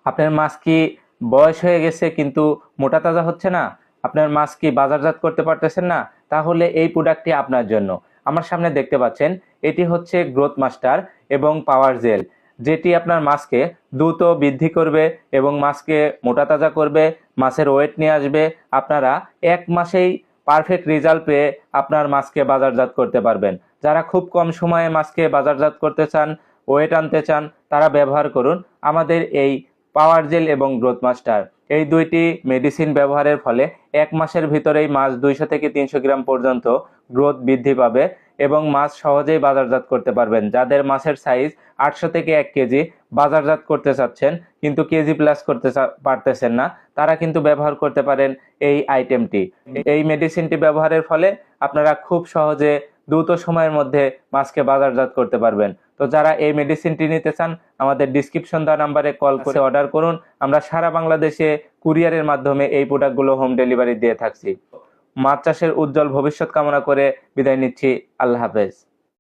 আপনার মাছ কি বয়স হয়ে গেছে কিন্তু মোটা তাজা হচ্ছে না? আপনার মাছ কি বাজারজাত করতে পারতেছেন না? তাহলে এই প্রোডাক্টটি আপনার জন্য। আমার সামনে দেখতে পাচ্ছেন, এটি হচ্ছে গ্রোথ মাস্টার এবং পাওয়ার জেল, যেটি আপনার মাছকে দ্রুত বৃদ্ধি করবে এবং মাছকে মোটা তাজা করবে, মাছের ওয়েট নিয়ে আসবে। আপনারা 1 মাসেই পারফেক্ট রেজাল্ট পেয়ে আপনার মাছকে বাজারজাত করতে পারবেন। যারা খুব কম সময়ে মাছকে বাজারজাত করতে চান, ওয়েট আনতে চান, তারা ব্যবহার করুন আমাদের এই পাওয়ার জেল এবং গ্রোথ মাস্টার। এই দুইটি মেডিসিন ব্যবহারের ফলে 1 মাসের ভিতরেই মাছ 200 থেকে 300 গ্রাম পর্যন্ত গ্রোথ বৃদ্ধি পাবে এবং মাছ সহজেই বাজারজাত করতে পারবেন। যাদের মাছের সাইজ 800 থেকে 1 কেজি বাজারজাত করতে চাচ্ছেন কিন্তু কেজি প্লাস করতে পারতেছেন না, তারা কিন্তু ব্যবহার করতে পারেন এই আইটেমটি। এই মেডিসিনটি ব্যবহারের ফলে আপনারা খুব সহজে দ্রুত সময়ের মধ্যে মাছকে বাজারজাত করতে পারবেন। তো যারা এই মেডিসিনটি নিতে চান, আমাদের ডিসক্রিপশন দেওয়া নাম্বারে কল করে অর্ডার করুন। আমরা সারা বাংলাদেশে কুরিয়ারের মাধ্যমে এই প্রোডাক্টগুলো হোম ডেলিভারি দিয়ে থাকছি। মাছ চাষের উজ্জ্বল ভবিষ্যৎ কামনা করে বিদায় নিচ্ছি। আল্লাহ হাফেজ।